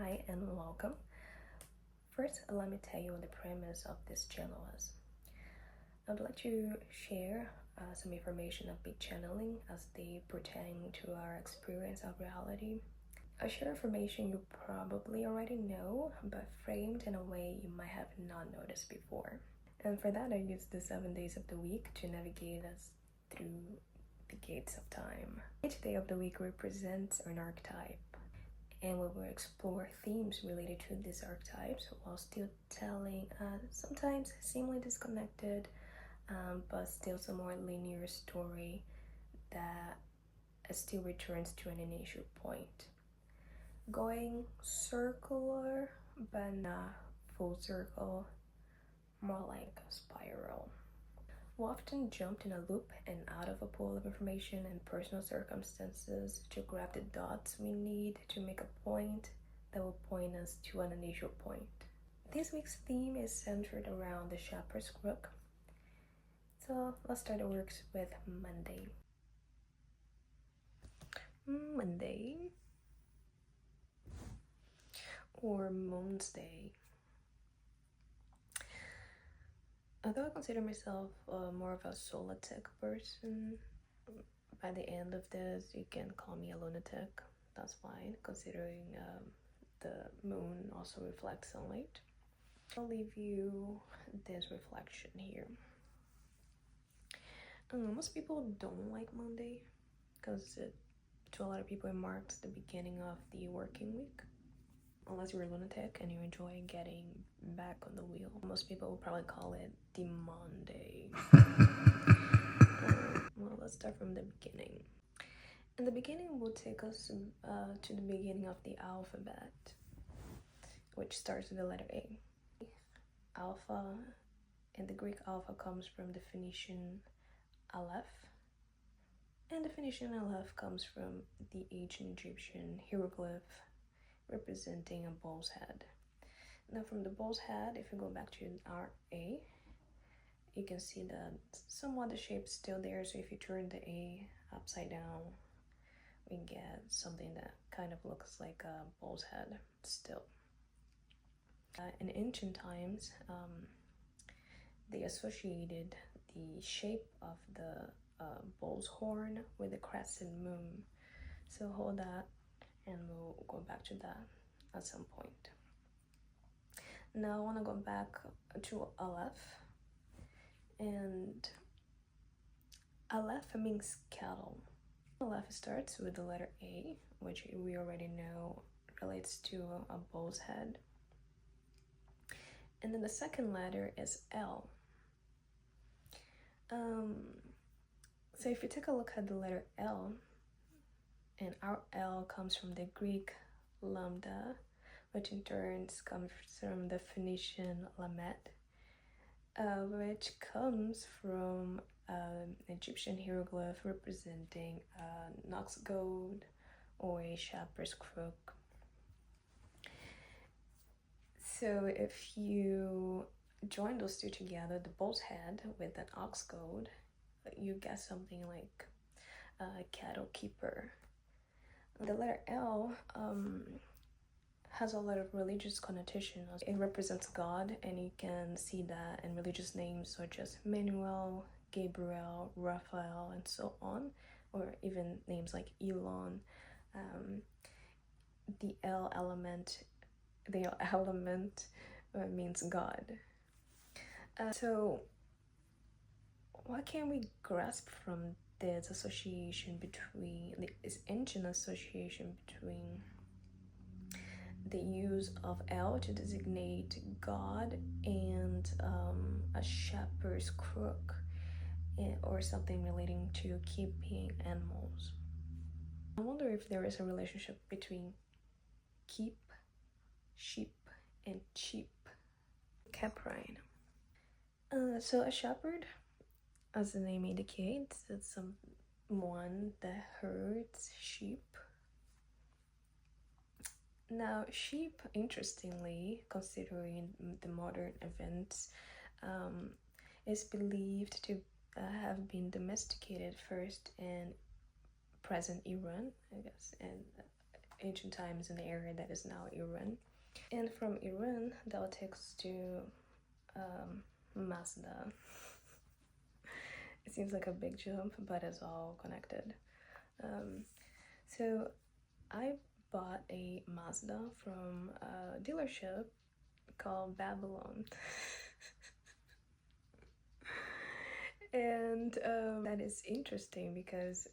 Hi and welcome. First, let me tell you what the premise of this channel is. I'd like to share some information of big channeling as they pertain to our experience of reality. I share information you probably already know, but framed in a way you might have not noticed before. And for that, I use the 7 days of the week to navigate us through the gates of time. Each day of the week represents an archetype, and we will explore themes related to these archetypes while still telling sometimes seemingly disconnected but still some more linear story that still returns to an initial point, going circular but not full circle, more like a spiral. We often jump in a loop and out of a pool of information and personal circumstances to grab the dots we need to make a point that will point us to an initial point. This week's theme is centered around the shepherd's crook. So let's start the works with Monday. Monday, or Moon's Day. Although I consider myself more of a solitic person, by the end of this, you can call me a lunatic. That's fine, considering the moon also reflects sunlight. I'll leave you this reflection here. Most people don't like Monday because to a lot of people it marks the beginning of the working week. Unless you're a lunatic and you enjoy getting back on the wheel. Most people will probably call it the Monday. Well, let's start from the beginning. And the beginning will take us to the beginning of the alphabet, which starts with the letter A. Alpha, in the Greek, alpha comes from the Phoenician aleph, and the Phoenician aleph comes from the ancient Egyptian hieroglyph representing a bull's head. Now from the bull's head, if you go back to our A, you can see that somewhat the shape's still there. So if you turn the A upside down, we get something that kind of looks like a bull's head still. In ancient times, they associated the shape of the bull's horn with the crescent moon. So hold that and we'll go back to that at some point. Now I want to go back to Aleph, and Aleph means cattle. Aleph starts with the letter A, which we already know relates to a bull's head, and then the second letter is L. So if you take a look at the letter L, and our L comes from the Greek lambda, which in turn comes from the Phoenician lamet, which comes from an Egyptian hieroglyph representing an ox goad or a shepherd's crook. So if you join those two together, the bull's head with an ox goad, you get something like a cattle keeper. The letter L has a lot of religious connotations. It represents God, and you can see that in religious names such as Manuel, Gabriel, Raphael, and so on, or even names like Elon. The element means God. So what can we grasp from this association between this ancient association between the use of L to designate God and a shepherd's crook, or something relating to keeping animals? I wonder if there is a relationship between keep, sheep, and cheap. Caprine. So a shepherd, as the name indicates, it's someone that herds sheep. Now, sheep, interestingly, considering the modern events, is believed to have been domesticated first in present Iran, I guess, and ancient times in the area that is now Iran. And from Iran, that will take us to Mazda. It seems like a big jump, but it's all connected. So I bought a Mazda from a dealership called Babylon. And that is interesting because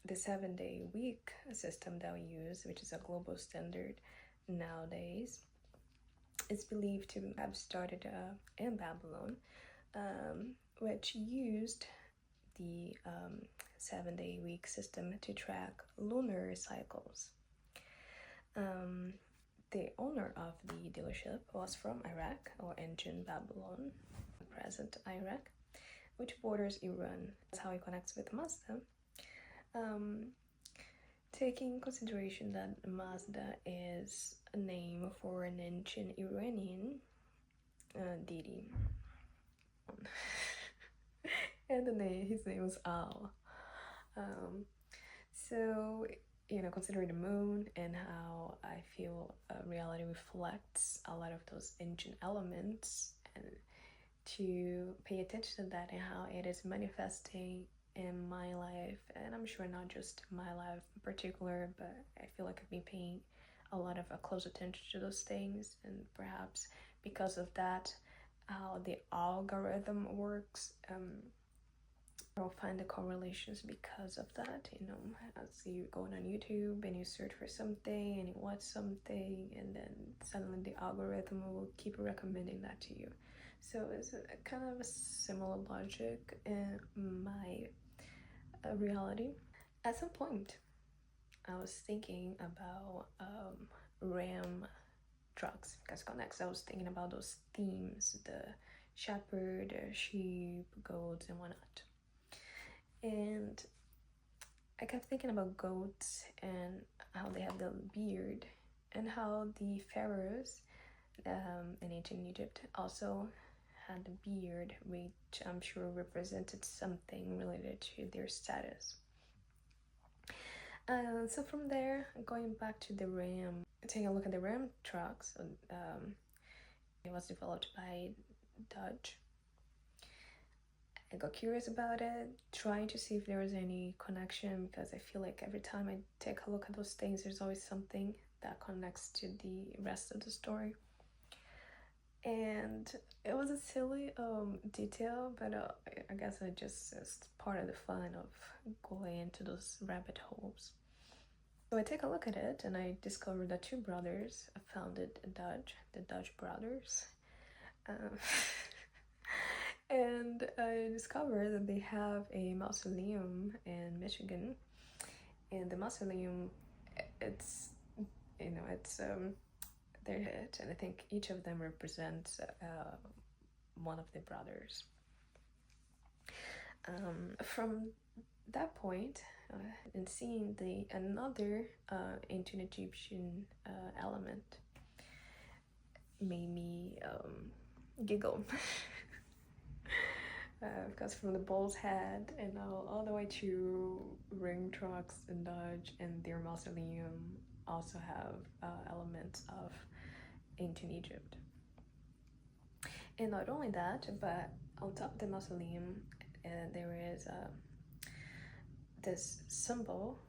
the 7-day week system that we use, which is a global standard nowadays, is believed to have started in Babylon, which used the 7-day week system to track lunar cycles. The owner of the dealership was from Iraq, or ancient Babylon, present Iraq, which borders Iran. That's how it connects with Mazda. Taking consideration that Mazda is a name for an ancient Iranian deity. And his name was Al. So, considering the moon and how I feel reality reflects a lot of those ancient elements, and to pay attention to that and how it is manifesting in my life, and I'm sure not just my life in particular, but I feel like I've been paying a lot of close attention to those things, and perhaps because of that, how the algorithm works, I'll find the correlations because of that. As you go on YouTube and you search for something and you watch something, and then suddenly the algorithm will keep recommending that to you. So it's kind of a similar logic in my reality. At some point, I was thinking about Ram trucks, because next I was thinking about those themes, the shepherd, sheep, goats, and whatnot. And I kept thinking about goats and how they have the beard, and how the pharaohs in ancient Egypt also had a beard, which I'm sure represented something related to their status. So from there, going back to the Ram, taking a look at the Ram trucks, it was developed by Dodge. I got curious about it, trying to see if there was any connection, because I feel like every time I take a look at those things, there's always something that connects to the rest of the story. And it was a silly detail, but I guess it's part of the fun of going into those rabbit holes. So I take a look at it, and I discovered that two brothers founded Dodge, the Dodge brothers. And I discovered that they have a mausoleum in Michigan, and the mausoleum, it's their hit, and I think each of them represents one of the brothers. From that point, and seeing another ancient Egyptian element made me giggle. Because from the bull's head and all the way to ring trucks and Dodge and their mausoleum also have elements of ancient Egypt. And not only that, but on top of the mausoleum, there is this symbol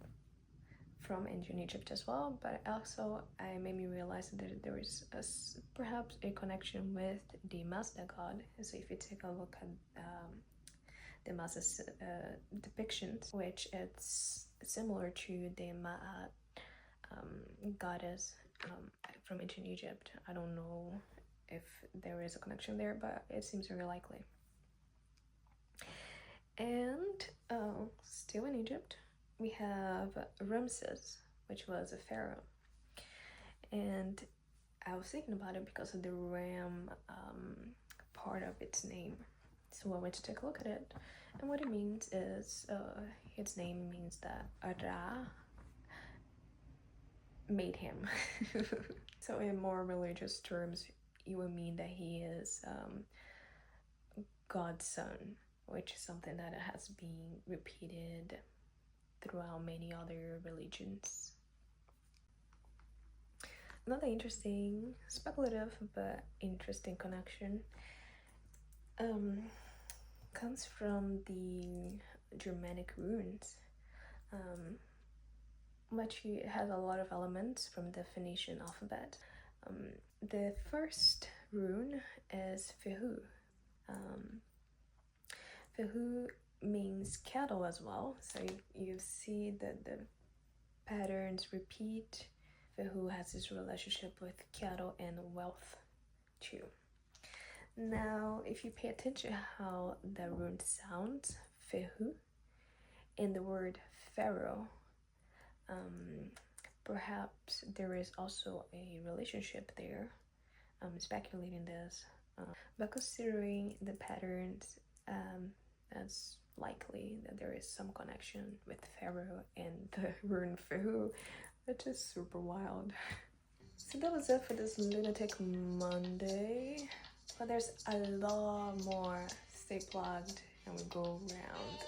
from ancient Egypt as well, but also it made me realize that there is perhaps a connection with the Mazda god. So if you take a look at the Mazda's depictions, which it's similar to the Ma'at goddess from ancient Egypt. I don't know if there is a connection there, but it seems very likely. And still in Egypt, we have Ramses, which was a pharaoh. And I was thinking about it because of the ram part of its name. So I went to take a look at it. And what it means is, its name means that Ra made him. So in more religious terms, it would mean that he is God's son, which is something that has been repeated throughout many other religions. Another interesting, speculative but interesting connection comes from the Germanic runes, which has a lot of elements from the Phoenician alphabet. The first rune is Fehu. Fehu means cattle as well, so you see that the patterns repeat. Fehu has this relationship with cattle and wealth too. Now, if you pay attention how the rune sounds, Fehu, and the word pharaoh, perhaps there is also a relationship there. I'm speculating this, but considering the patterns, it's likely that there is some connection with pharaoh and the rune Fehu, which is super wild. So that was it for this Lunatic Monday. But there's a lot more. Stay plugged and we go around.